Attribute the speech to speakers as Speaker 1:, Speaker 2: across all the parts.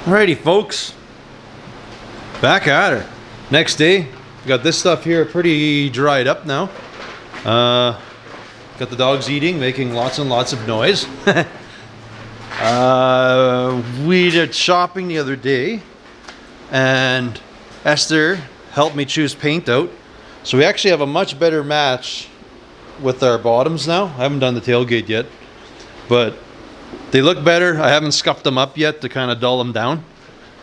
Speaker 1: Alrighty, folks. Back at her. Next day. Got this stuff here pretty dried up now. Got the dogs eating, making lots and lots of noise. We did shopping the other day, and Esther helped me choose paint out. So we actually have a much better match with our bottoms now. I haven't done the tailgate yet, but they look better. I haven't scuffed them up yet to kind of dull them down,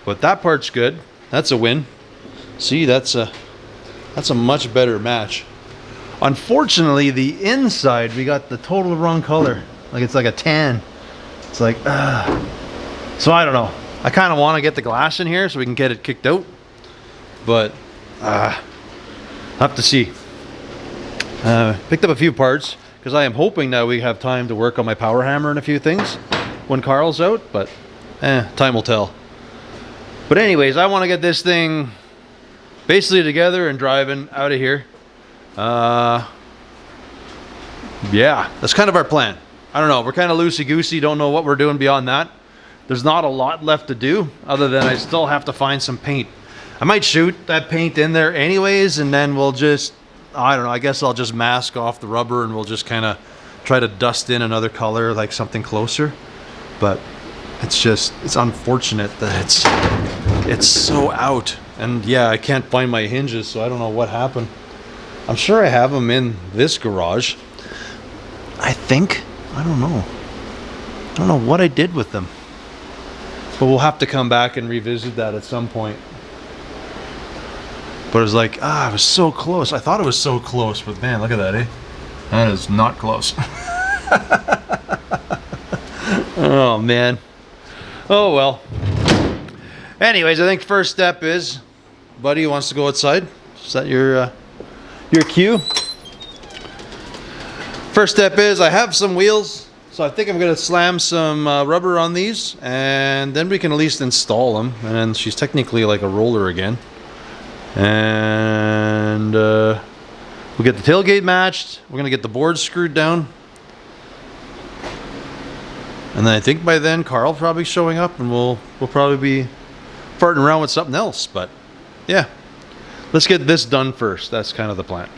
Speaker 1: but that part's good. That's a win. See, that's a much better match. Unfortunately, the inside, we got the total wrong color. Like, it's like a tan. It's like, so I don't know. I kind of want to get the glass in here so we can get it kicked out, but have to see. Picked up a few parts because I am hoping that we have time to work on my power hammer and a few things when Karl's out, but time will tell. But anyways, I want to get this thing basically together and driving out of here. Yeah, that's kind of our plan. I don't know, we're kind of loosey-goosey, don't know what we're doing beyond that. There's not a lot left to do other than I still have to find some paint. I might shoot that paint in there anyways, and then we'll just, I don't know, I guess I'll just mask off the rubber and we'll just kind of try to dust in another color, like something closer. But it's just, it's unfortunate that it's so out. And yeah, I can't find my hinges, so I don't know what happened. I'm sure I have them in this garage. I think. I don't know. I don't know what I did with them. But we'll have to come back and revisit that at some point. But it was like, I was so close. I thought it was so close, but man, look at that, eh? That is not close. Oh, man. Oh, well. Anyways, I think first step is, buddy wants to go outside. Is that your cue? First step is I have some wheels, so I think I'm going to slam some rubber on these, and then we can at least install them. And then she's technically like a roller again. And we'll get the tailgate matched. We're going to get the boards screwed down. And then I think by then Karl probably showing up, and we'll probably be farting around with something else. But yeah, let's get this done first. That's kind of the plan.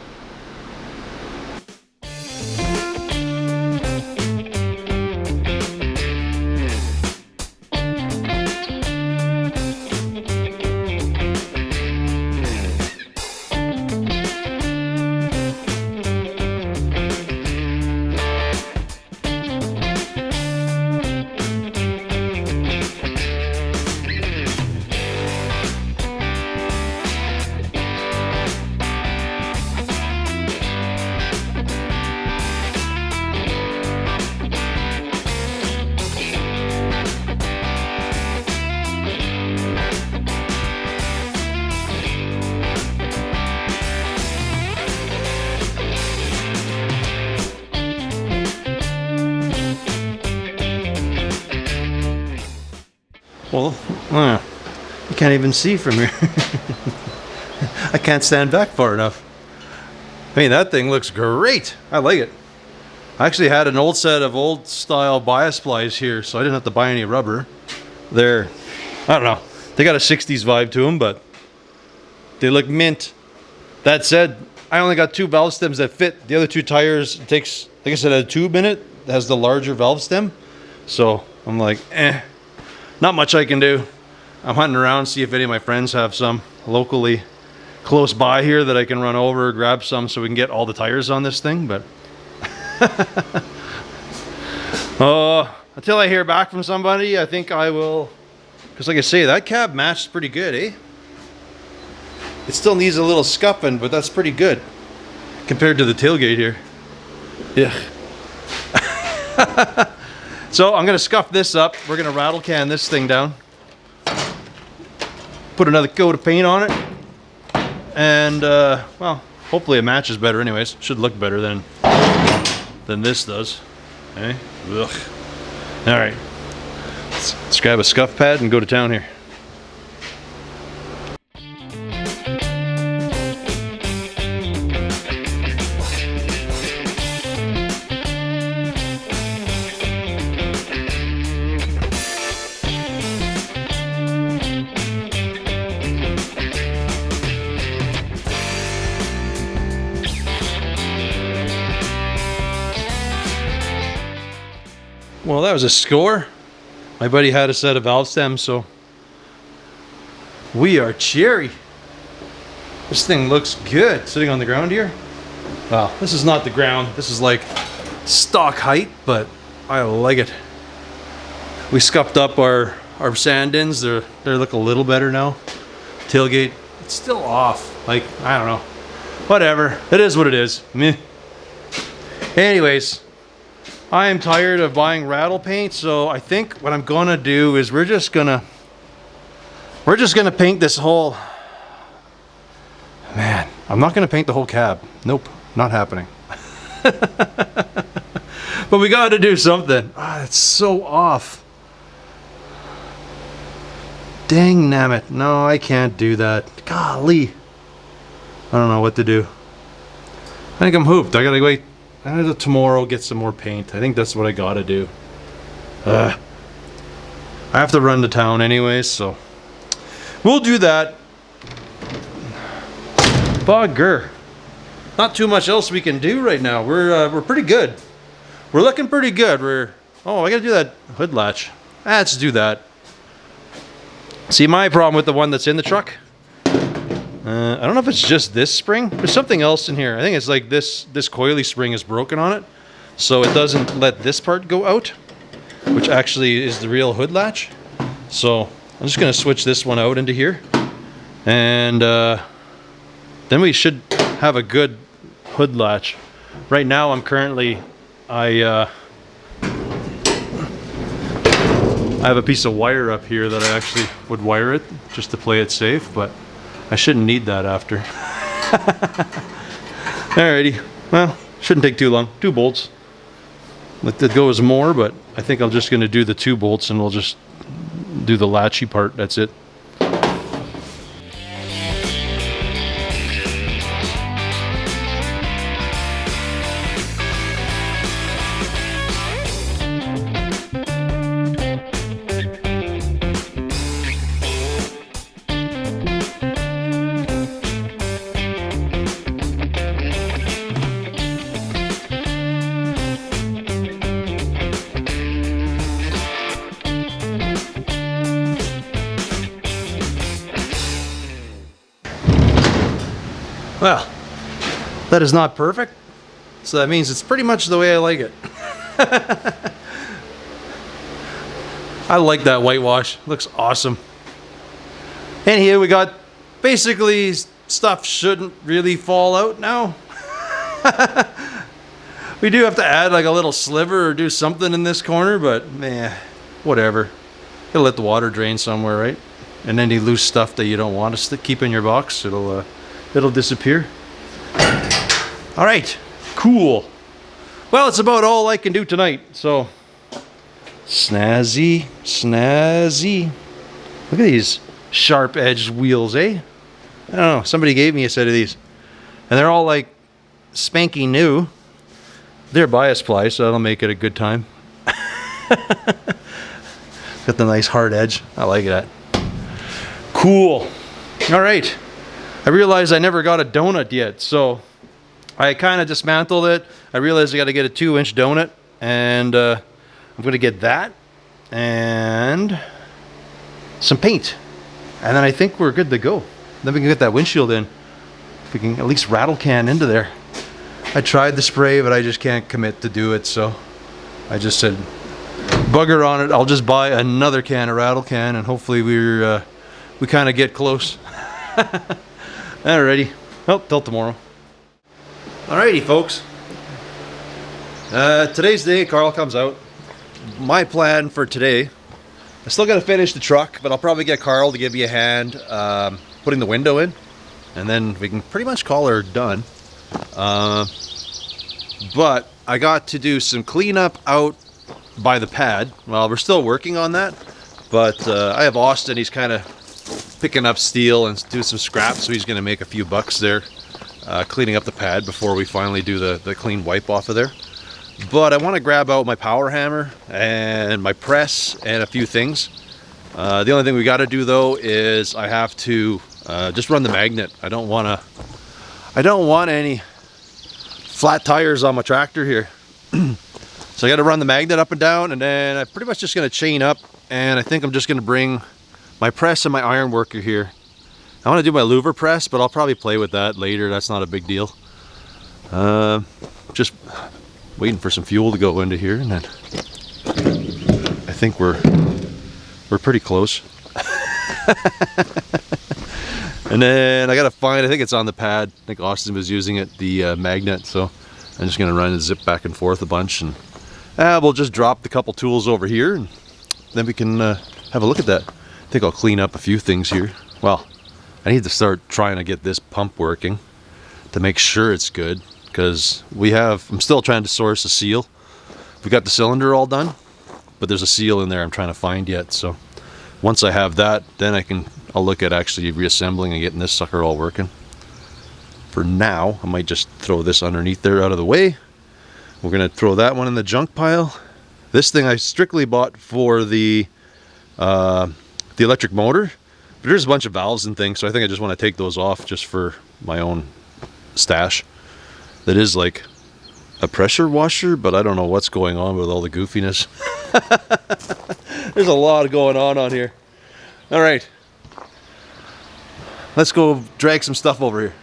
Speaker 1: Well, you can't even see from here. I can't stand back far enough. I mean, that thing looks great. I like it. I actually had an old set of old style bias plies here, so I didn't have to buy any rubber. They're, I don't know, they got a 60s vibe to them, but they look mint. That said, I only got 2 valve stems that fit. The other 2 tires, it takes, like I said, a tube in it that has the larger valve stem. So I'm like, not much I can do. I'm hunting around, see if any of my friends have some locally close by here that I can run over, grab some so we can get all the tires on this thing. But until I hear back from somebody, I think I will, because like I say, that cab matched pretty good, eh? It still needs a little scuffing, but that's pretty good compared to the tailgate here. Yeah. So I'm going to scuff this up. We're going to rattle can this thing down. Put another coat of paint on it. And, well, hopefully it matches better anyways. Should look better than this does. Okay? Ugh. All right. Let's grab a scuff pad and go to town here. Well, that was a score. My buddy had a set of valve stems, so we are cherry. This thing looks good sitting on the ground here. Well, this is not the ground. This is like stock height, but I like it. We scuffed up our sand ins. They look a little better now. Tailgate, it's still off. Like, I don't know. Whatever. It is what it is. Meh. Anyways, I am tired of buying rattle paint, so I think what I'm gonna do is we're just gonna paint this whole. Man, I'm not gonna paint the whole cab. Nope, not happening. But we got to do something. Ah, it's so off. Dang nammit. No, I can't do that. Golly. I don't know what to do. I think I'm hooped. I gotta wait. I gotta tomorrow get some more paint. I think that's what I gotta do. I have to run to town anyways, so we'll do that. Bugger. Not too much else we can do right now. We're pretty good. We're looking pretty good. Oh, I gotta do that hood latch. Let's do that. See, my problem with the one that's in the truck, I don't know if it's just this spring. There's something else in here. I think it's like this coily spring is broken on it, so it doesn't let this part go out, which actually is the real hood latch. So I'm just gonna switch this one out into here, and then we should have a good hood latch. Right now, I have a piece of wire up here that I actually would wire it just to play it safe, but I shouldn't need that after. Alrighty, well, shouldn't take too long. 2 bolts. That goes more, but I think I'm just gonna do the 2 bolts and we'll just do the latchy part. That's it. Well, that is not perfect, so that means it's pretty much the way I like it. I like that whitewash. Looks awesome. And here we got basically stuff shouldn't really fall out now. We do have to add like a little sliver or do something in this corner, but man, whatever. Gotta let the water drain somewhere, right? And any loose stuff that you don't want to keep in your box, it'll disappear. All right, cool. Well, it's about all I can do tonight, so snazzy. Look at these sharp edged wheels, eh? I don't know, somebody gave me a set of these, and they're all like spanky new. They're bias ply, so that'll make it a good time. Got the nice hard edge. I like that. Cool. All right. I realized I never got a donut yet, so I kind of dismantled it. I realized I got to get a 2-inch donut, and I'm going to get that and some paint, and then I think we're good to go. Then we can get that windshield in. If we can at least rattle can into there. I tried the spray, but I just can't commit to do it, so I just said bugger on it. I'll just buy another can of rattle can, and hopefully we kind of get close. Alrighty, well, till tomorrow. Alrighty, folks. Today's day, Carl comes out. My plan for today, I still got to finish the truck, but I'll probably get Carl to give me a hand putting the window in, and then we can pretty much call her done. But I got to do some cleanup out by the pad. Well, we're still working on that, but I have Austin. He's kind of picking up steel and do some scrap, so he's going to make a few bucks there cleaning up the pad before we finally do the clean wipe off of there. But I want to grab out my power hammer and my press and a few things. The only thing we got to do though is I have to just run the magnet. I don't want any flat tires on my tractor here. So I got to run the magnet up and down, and then I'm pretty much just going to chain up, and I think I'm just going to bring my press and my iron worker here. I want to do my louver press, but I'll probably play with that later. That's not a big deal. Just waiting for some fuel to go into here, and then I think we're pretty close. And then I gotta find, I think it's on the pad. I think Austin was using it, the magnet, so I'm just gonna run and zip back and forth a bunch, and we'll just drop the couple tools over here, and then we can have a look at that. I think I'll clean up a few things here. Well, I need to start trying to get this pump working to make sure it's good, because I'm still trying to source a seal. We got the cylinder all done, but there's a seal in there I'm trying to find yet. So once I have that, then I'll look at actually reassembling and getting this sucker all working. For now, I might just throw this underneath there out of the way. We're gonna throw that one in the junk pile. This thing I strictly bought for the electric motor. But there's a bunch of valves and things, so I think I just want to take those off just for my own stash. That is like a pressure washer, but I don't know what's going on with all the goofiness. There's a lot going on here. All right, let's go drag some stuff over here.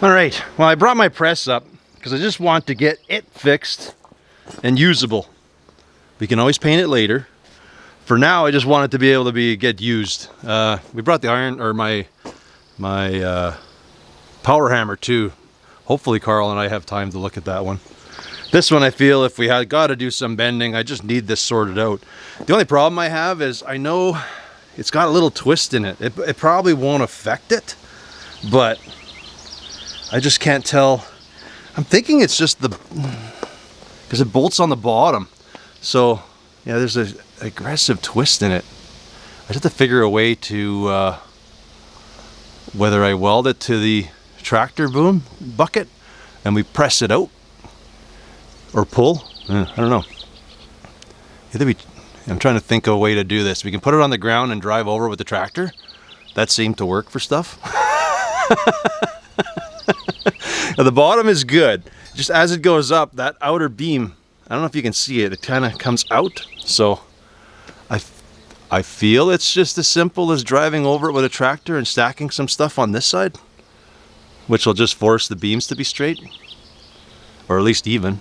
Speaker 1: All right, well, I brought my press up because I just want to get it fixed and usable. We can always paint it later. For now, I just want it to be able to get used. We brought the iron, or my power hammer too. Hopefully Karl and I have time to look at that one. This one, I feel if we had got to do some bending, I just need this sorted out. The only problem I have is I know it's got a little twist in it. It probably won't affect it, but I just can't tell. I'm thinking it's just because it bolts on the bottom. So yeah, there's an aggressive twist in it. I just have to figure a way to whether I weld it to the tractor boom bucket and we press it out or pull. I don't know. I'm trying to think of a way to do this. We can put it on the ground and drive over with the tractor. That seemed to work for stuff. Now, the bottom is good. Just as it goes up, that outer beam, I don't know if you can see it, it kind of comes out. So I feel it's just as simple as driving over it with a tractor and stacking some stuff on this side, which will just force the beams to be straight, or at least even.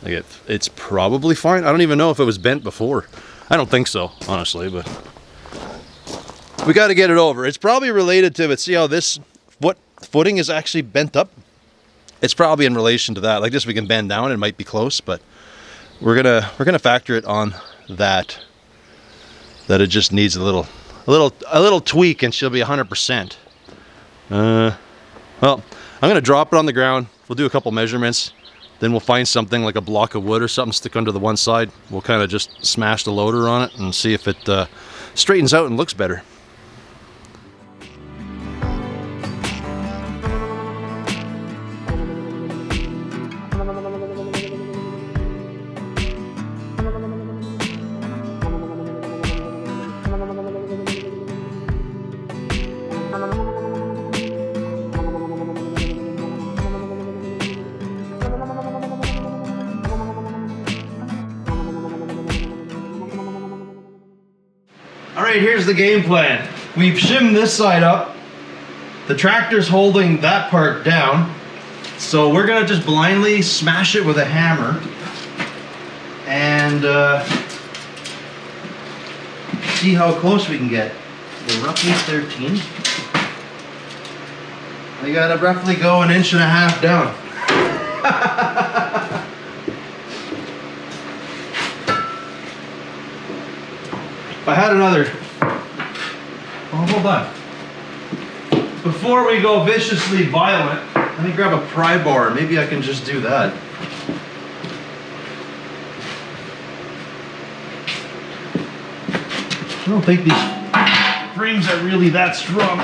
Speaker 1: Like it's probably fine. I don't even know if it was bent before. I don't think so, honestly, but we got to get it over. It's probably related to it. See how this footing is actually bent up? It's probably in relation to that. Like this, we can bend down. It might be close, but we're gonna factor it on that it just needs a little A little tweak and she'll be 100%. Well, I'm gonna drop it on the ground. We'll do a couple measurements. Then we'll find something like a block of wood or something, stick under the one side. We'll kind of just smash the loader on it and see if it straightens out and looks better. Alright, here's the game plan. We've shimmed this side up. The tractor's holding that part down. So we're gonna just blindly smash it with a hammer and see how close we can get. We're roughly 13. We gotta roughly go 1.5 inches down. If I had another, oh, hold on. Before we go viciously violent, let me grab a pry bar. Maybe I can just do that. I don't think these frames are really that strong.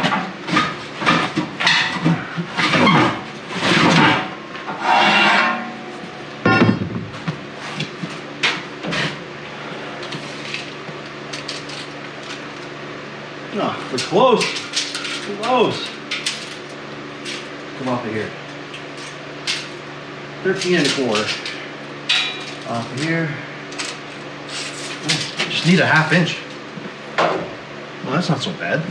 Speaker 1: Oh, we're close. Close. Come off of here. 13.25. Off of here. Just need a 1/2 inch. Well, that's not so bad.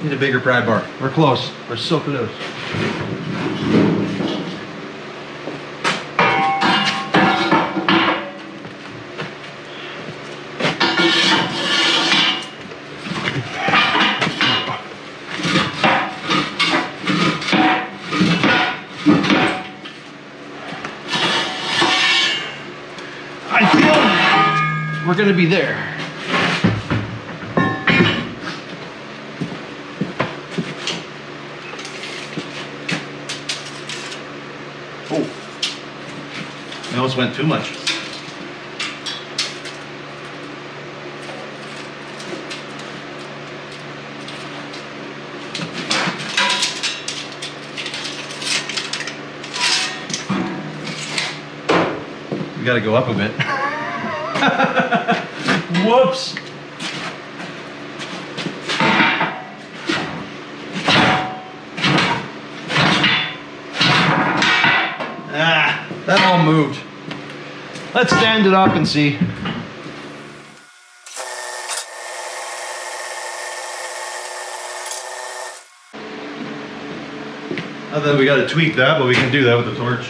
Speaker 1: Need a bigger pry bar. We're close. We're so close. I feel we're gonna be there. Oh, I almost went too much. We gotta go up a bit. Whoops. That all moved. Let's stand it up and see. I thought we got to tweak that, but we can do that with the torch.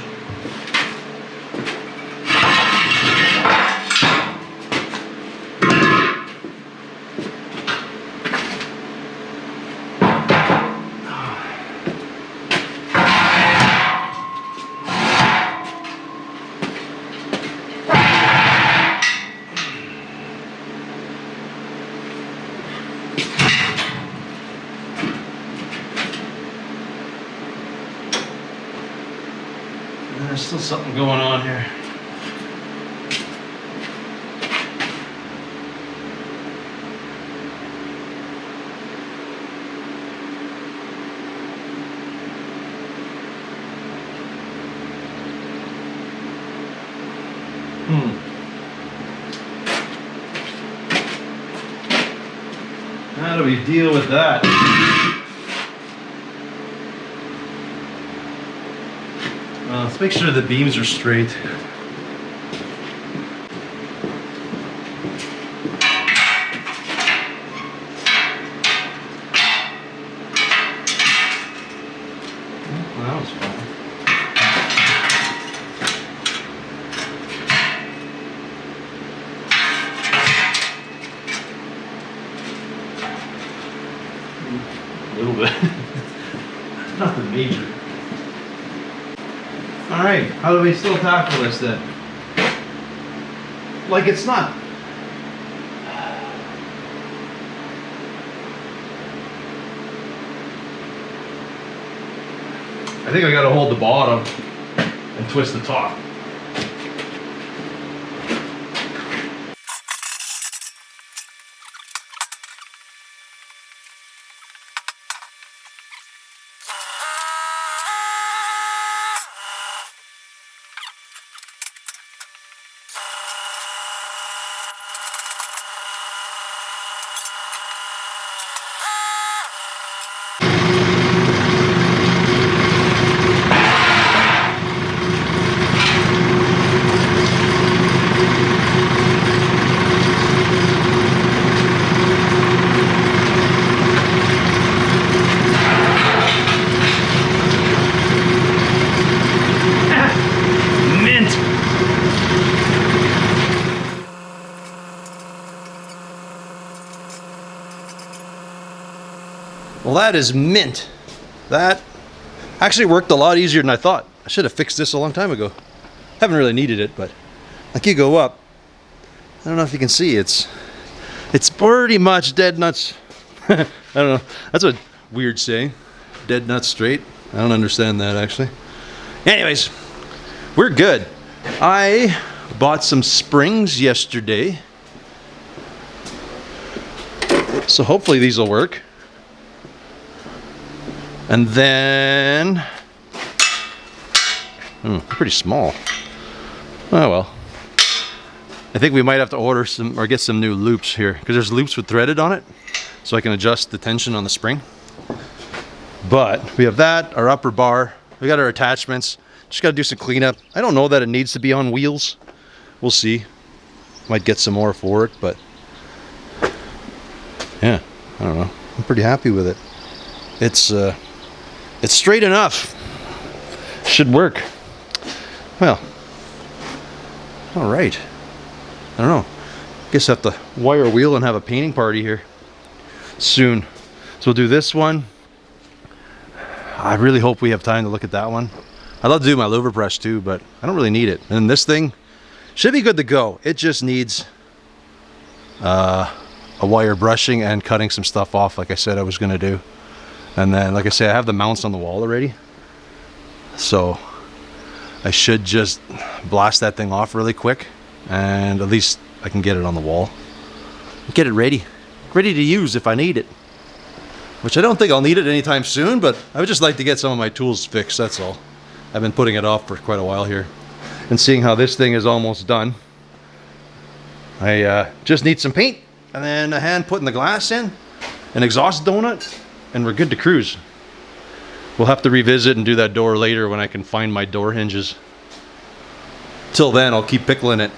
Speaker 1: There's still something going on here. How do we deal with that? Let's make sure the beams are straight. Well, that was fun. but nothing major. All right, how do we still tackle this then? Like, it's not. I think I gotta hold the bottom and twist the top. Well, that is mint. That actually worked a lot easier than I thought. I should have fixed this a long time ago. Haven't really needed it, but like you go up, I don't know if you can see, it's pretty much dead nuts. I don't know. That's a weird saying. Dead nuts straight. I don't understand that actually. Anyways, we're good. I bought some springs yesterday, so hopefully these will work. And then, pretty small. Oh well. I think we might have to order some or get some new loops here, because there's loops with threaded on it, so I can adjust the tension on the spring. But we have that, our upper bar, we got our attachments. Just got to do some cleanup. I don't know that it needs to be on wheels. We'll see. Might get some more for it, but yeah, I don't know. I'm pretty happy with it. It's straight enough. Should work. Well, all right. I don't know. Guess I have to wire a wheel and have a painting party here soon. So we'll do this one. I really hope we have time to look at that one. I'd love to do my louver brush too, but I don't really need it. And this thing should be good to go. It just needs a wire brushing and cutting some stuff off like I said I was going to do. And then, like I say, I have the mounts on the wall already. So I should just blast that thing off really quick, and at least I can get it on the wall. Get it ready to use if I need it. Which I don't think I'll need it anytime soon, but I would just like to get some of my tools fixed, that's all. I've been putting it off for quite a while here. And seeing how this thing is almost done, I just need some paint, and then a hand putting the glass in, an exhaust donut, and we're good to cruise. We'll have to revisit and do that door later when I can find my door hinges. Till then, I'll keep pickling it.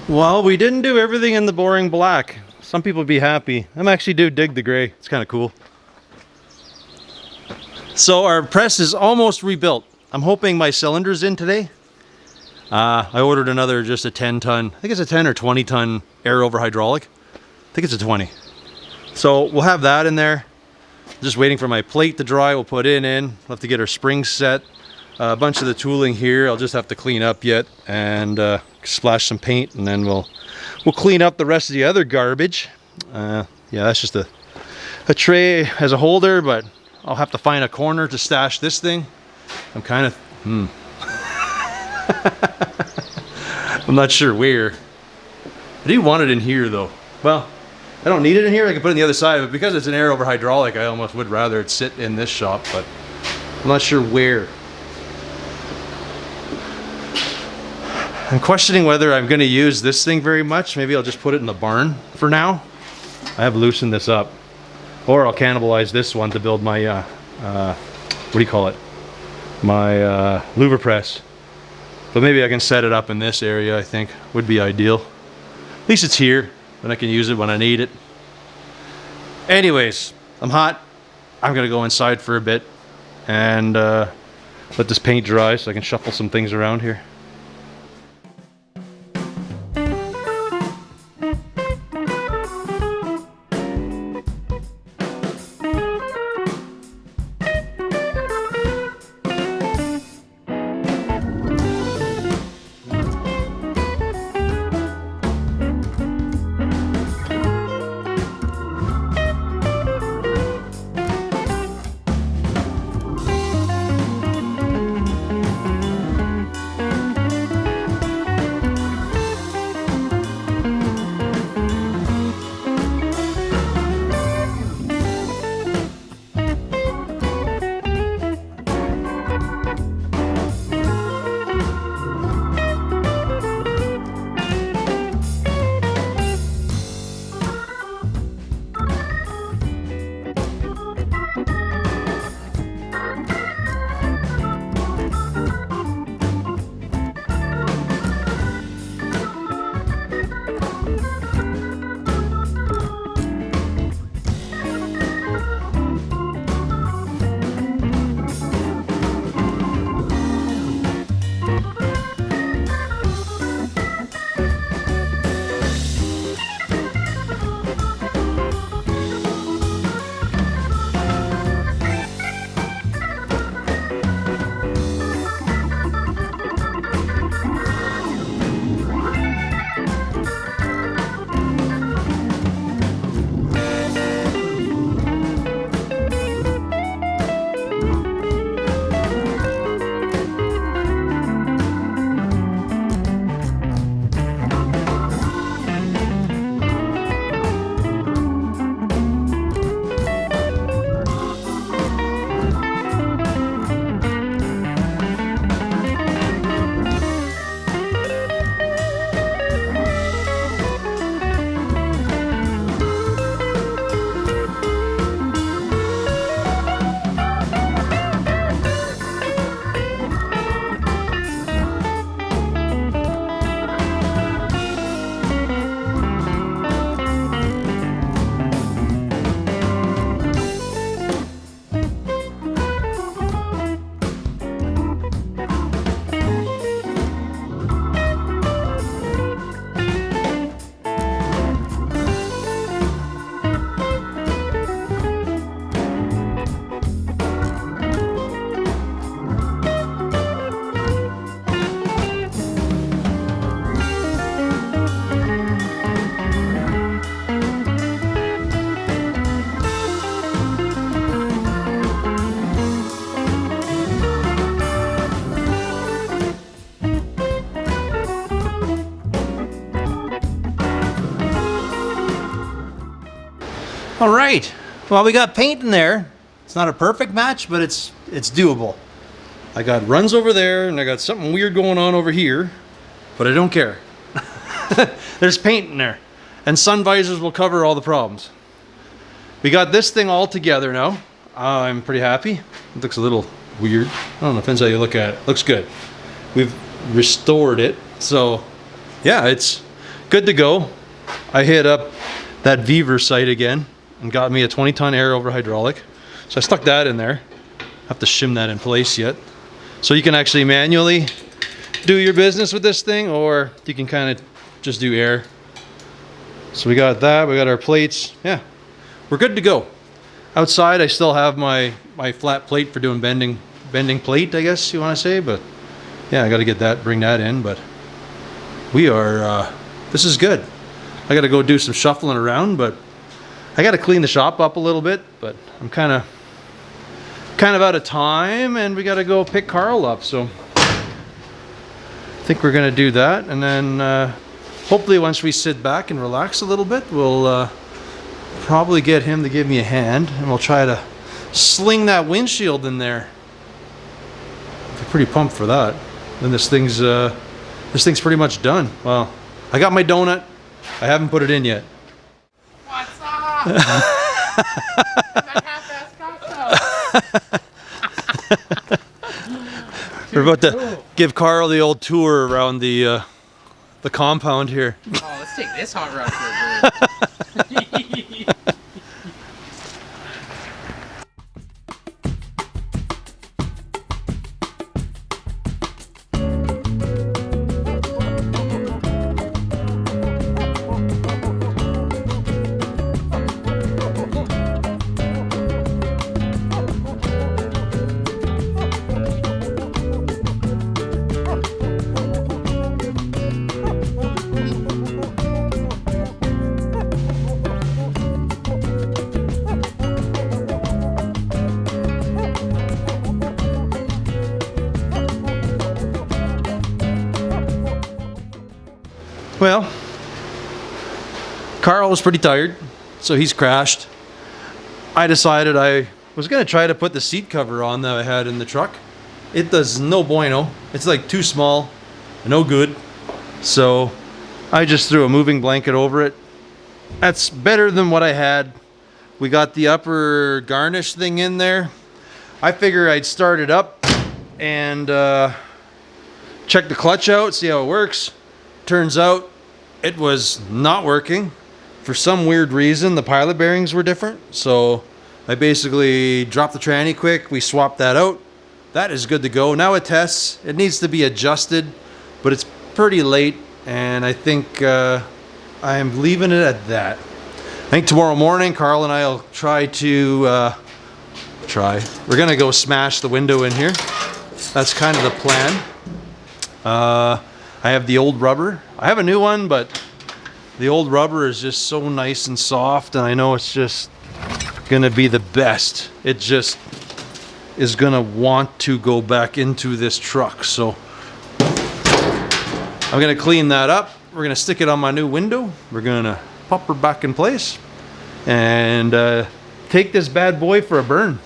Speaker 1: Well, we didn't do everything in the boring black. Some people would be happy. I actually do dig the gray. It's kind of cool. So our press is almost rebuilt. I'm hoping my cylinder's in today. I ordered another, just a 10-ton. I think it's a 10 or 20-ton air over hydraulic. I think it's a 20. So we'll have that in there. Just waiting for my plate to dry. We'll put it in. We'll have to get our springs set. A bunch of the tooling here I'll just have to clean up yet and splash some paint, and then we'll clean up the rest of the other garbage. Yeah, that's just a tray as a holder, but I'll have to find a corner to stash this thing. I'm kind of I'm not sure where. I do want it in here though. Well, I don't need it in here. I can put it on the other side, but because it's an air over hydraulic, I almost would rather it sit in this shop, but I'm not sure where. I'm questioning whether I'm going to use this thing very much. Maybe I'll just put it in the barn for now. I have loosened this up. Or I'll cannibalize this one to build my, what do you call it? My louver press. But maybe I can set it up in this area, I think. Would be ideal. At least it's here, and I can use it when I need it. Anyways, I'm hot. I'm going to go inside for a bit and let this paint dry so I can shuffle some things around here. All right. Well, we got paint in there. It's not a perfect match, but it's doable. I got runs over there, and I got something weird going on over here, but I don't care. There's paint in there, and sun visors will cover all the problems. We got this thing all together now. I'm pretty happy. It looks a little weird. I don't know, depends how you look at it. Looks good. We've restored it, so yeah, it's good to go. I hit up that Vater site again and got me a 20-ton air over hydraulic. So I stuck that in there. Have to shim that in place yet. So you can actually manually do your business with this thing, or you can kind of just do air. So we got that, we got our plates. Yeah, we're good to go. Outside I still have my flat plate for doing bending plate, I guess you want to say, but yeah, I got to get that, bring that in, but we are, this is good. I got to go do some shuffling around, but I got to clean the shop up a little bit, but I'm kind of out of time, and we got to go pick Karl up, so I think we're going to do that, and then hopefully once we sit back and relax a little bit, we'll probably get him to give me a hand, and we'll try to sling that windshield in there. I'm pretty pumped for that. Then this thing's pretty much done. Well, I got my donut. I haven't put it in yet.
Speaker 2: What's up? More Halfass Kustoms.
Speaker 1: We're about to give Karl the old tour around the compound here.
Speaker 2: Oh, let's take this hot rod for a break.
Speaker 1: Well, Karl was pretty tired, so he's crashed. I decided I was going to try to put the seat cover on that I had in the truck. It does no bueno. It's like too small, no good. So I just threw a moving blanket over it. That's better than what I had. We got the upper garnish thing in there. I figure I'd start it up and check the clutch out, see how it works. Turns out it was not working. For some weird reason, the pilot bearings were different. So I basically dropped the tranny quick. We swapped that out. That is good to go. Now it tests. It needs to be adjusted, but it's pretty late, and I think I'm leaving it at that. I think tomorrow morning, Karl and I will try to We're gonna go smash the window in here. That's kind of the plan. I have the old rubber. I have a new one, but the old rubber is just so nice and soft, and I know it's just gonna be the best. It just is gonna want to go back into this truck. So I'm gonna clean that up. We're gonna stick it on my new window. We're gonna pop her back in place and take this bad boy for a burn.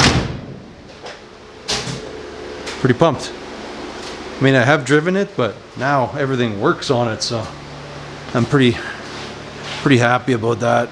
Speaker 1: Pretty pumped. I mean, I have driven it, but now everything works on it, so I'm pretty happy about that.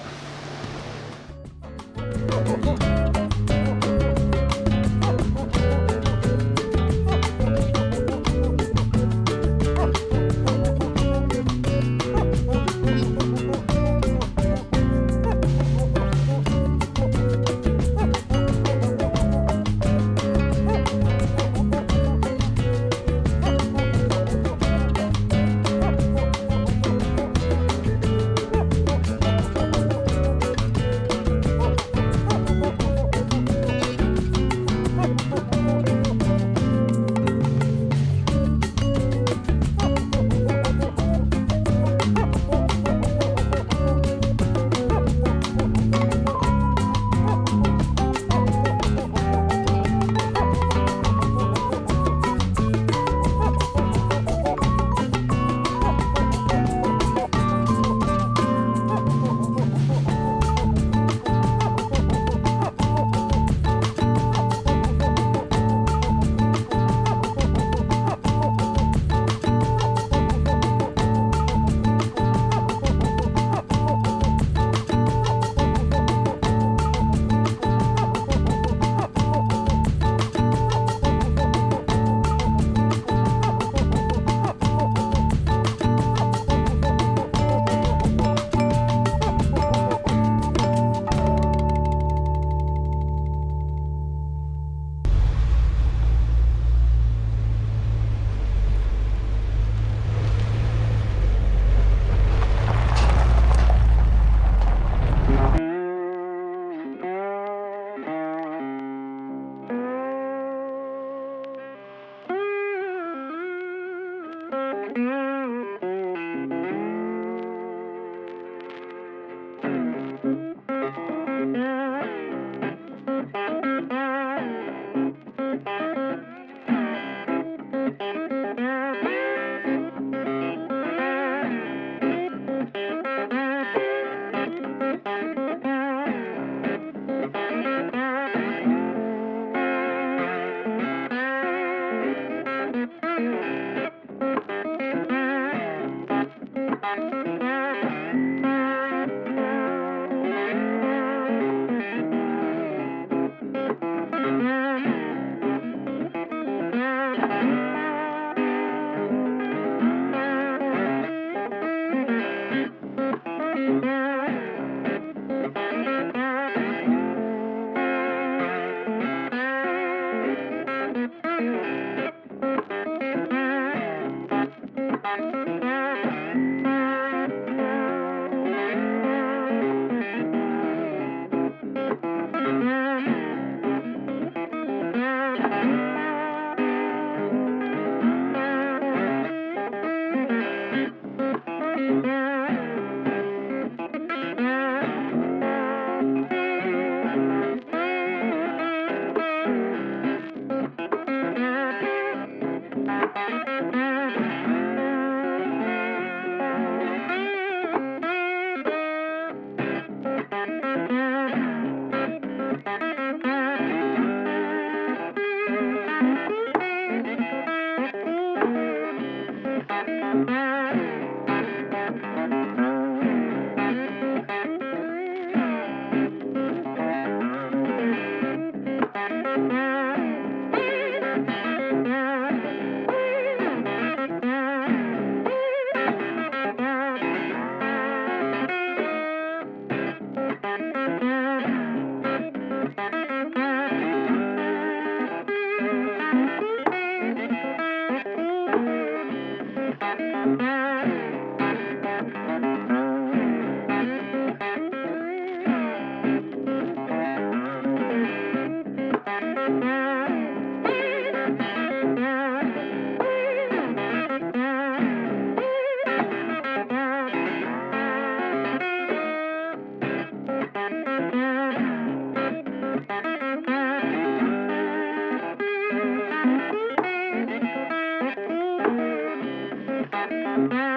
Speaker 3: Mm-hmm.